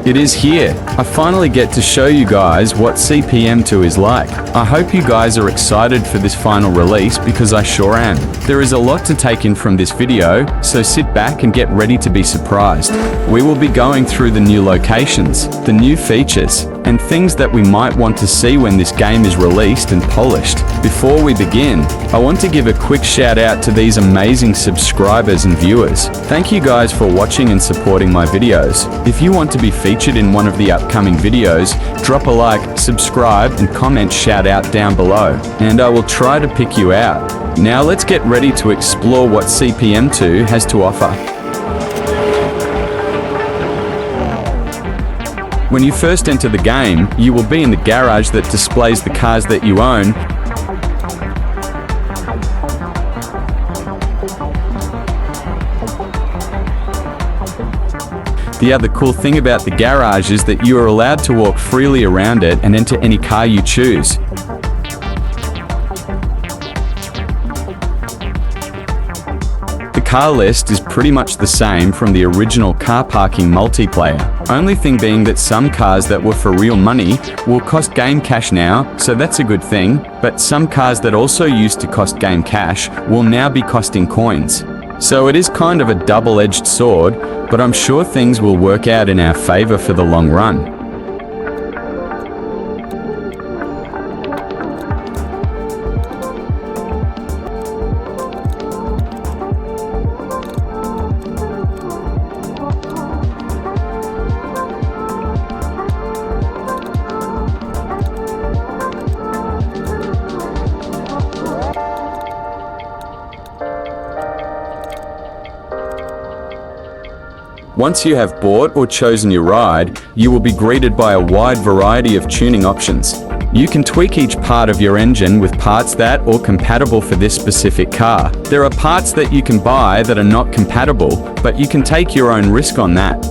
It is here. I finally get to show you guys what CPM2 is like. I hope you guys are excited for this final release because I sure am. There is a lot to take in from this video, so sit back and get ready to be surprised. We will be going through the new locations, the new features, and things that we might want to see when this game is released and polished. Before we begin, I want to give a quick shout out to these amazing subscribers and viewers. Thank you guys for watching and supporting my videos. If you want to be featured in one of the upcoming videos, drop a like, subscribe, and comment shout out down below, and I will try to pick you out. Now let's get ready to explore what CPM2 has to offer. When you first enter the game, you will be in the garage that displays the cars that you own. The other cool thing about the garage is that you are allowed to walk freely around it and enter any car you choose. The car list is pretty much the same from the original car parking multiplayer. Only thing being that some cars that were for real money will cost game cash now, so that's a good thing, but some cars that also used to cost game cash will now be costing coins. So it is kind of a double-edged sword, but I'm sure things will work out in our favor for the long run. Once you have bought or chosen your ride, you will be greeted by a wide variety of tuning options. You can tweak each part of your engine with parts that are compatible for this specific car. There are parts that you can buy that are not compatible, but you can take your own risk on that.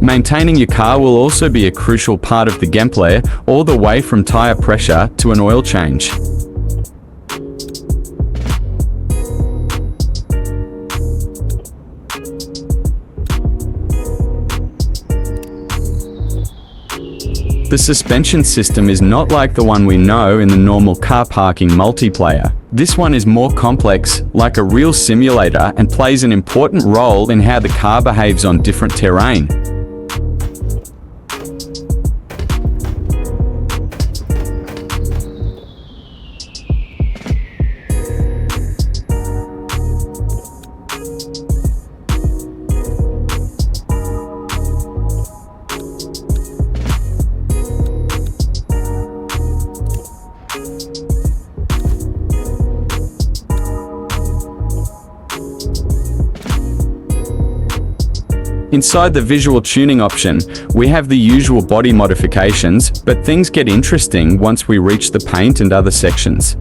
Maintaining your car will also be a crucial part of the gameplay, all the way from tire pressure to an oil change. The suspension system is not like the one we know in the normal car parking multiplayer. This one is more complex, like a real simulator, and plays an important role in how the car behaves on different terrain. Inside the visual tuning option, we have the usual body modifications, but things get interesting once we reach the paint and other sections.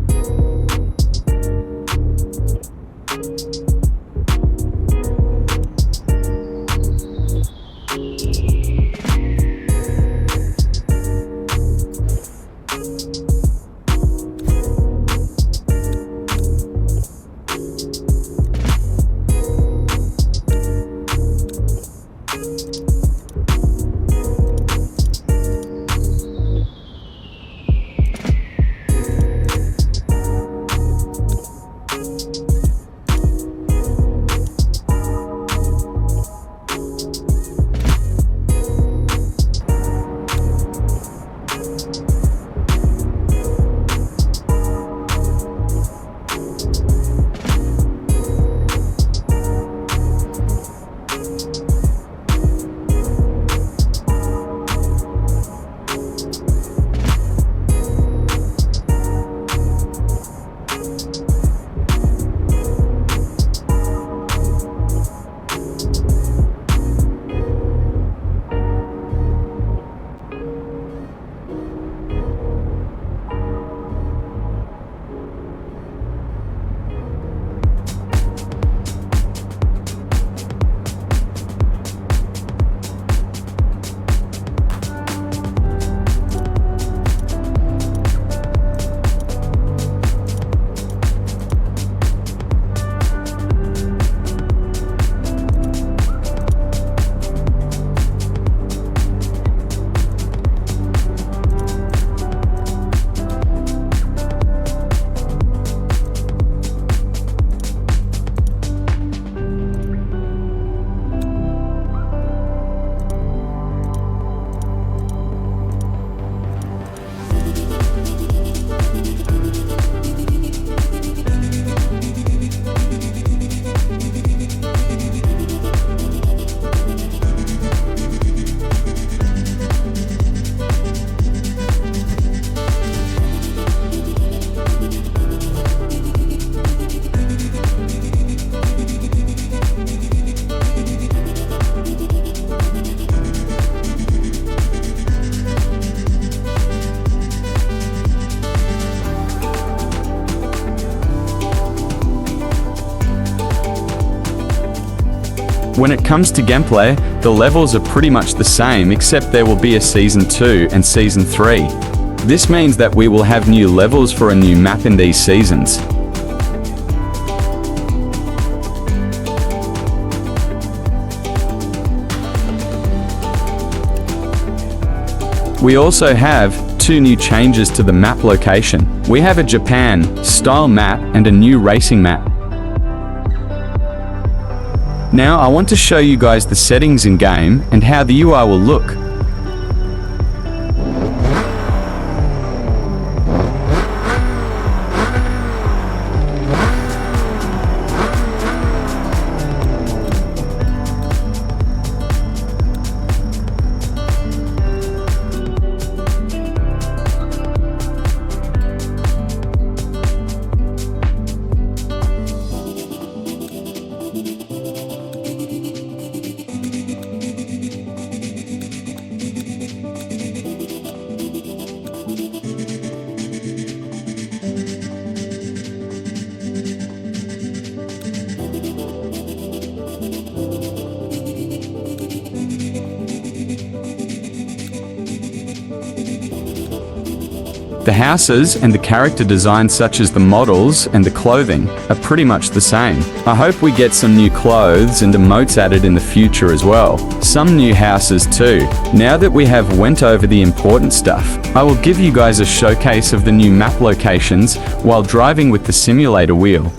When it comes to gameplay, the levels are pretty much the same, except there will be a Season 2 and Season 3. This means that we will have new levels for a new map in these seasons. We also have 2 new changes to the map location. We have a Japan style map and a new racing map. Now I want to show you guys the settings in game and how the UI will look. The houses and the character designs, such as the models and the clothing, are pretty much the same. I hope we get some new clothes and emotes added in the future as well. Some new houses too. Now that we have went over the important stuff, I will give you guys a showcase of the new map locations while driving with the simulator wheel.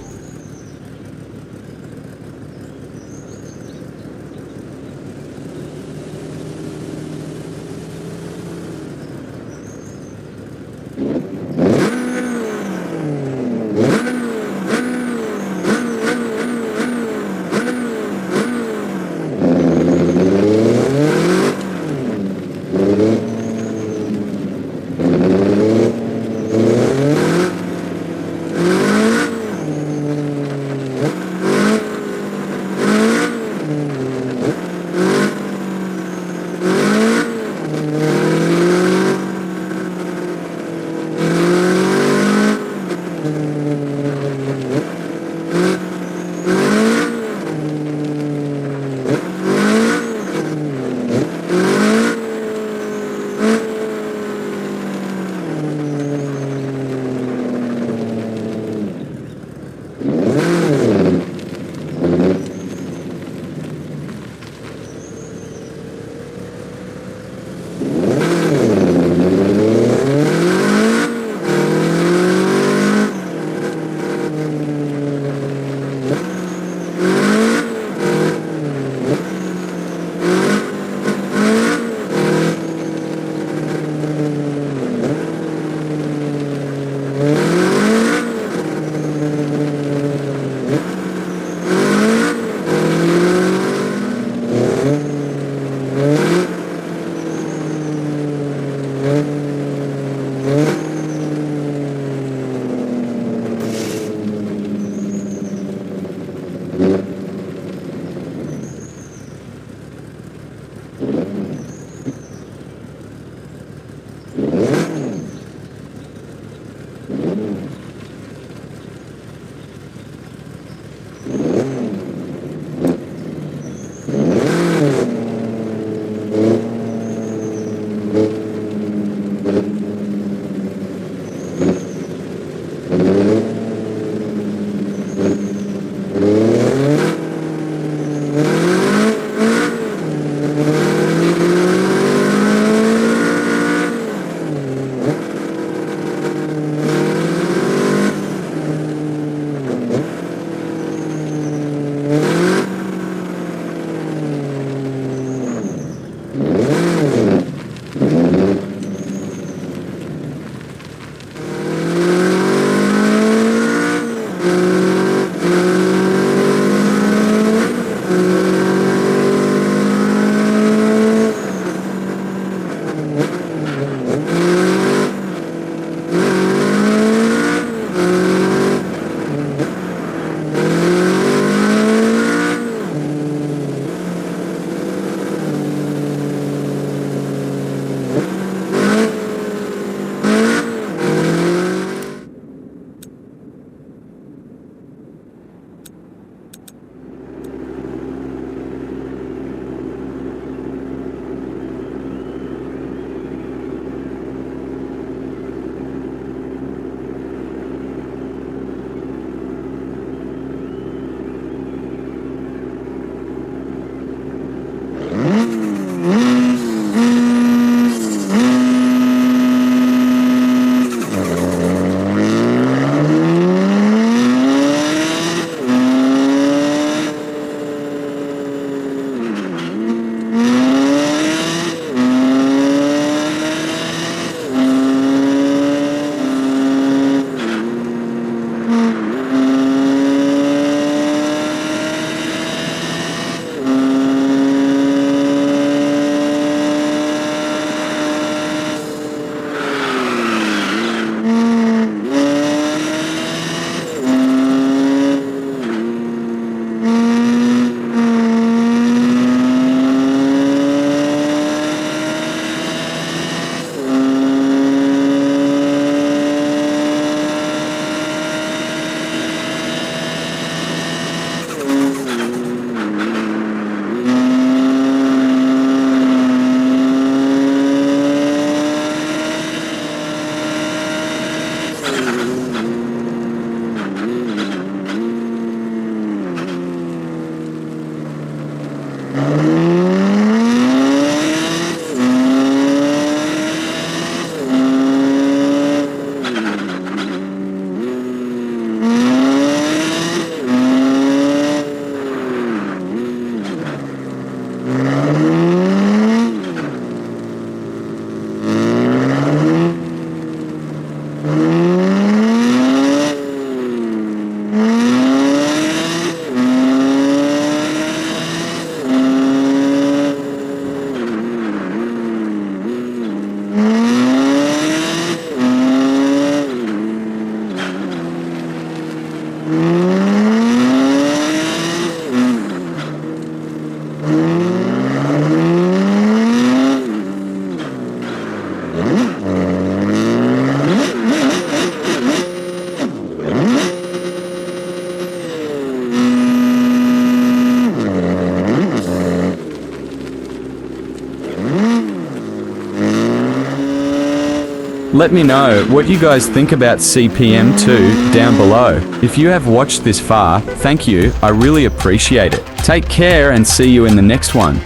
Let me know what you guys think about CPM2 down below. If you have watched this far, thank you, I really appreciate it. Take care and see you in the next one.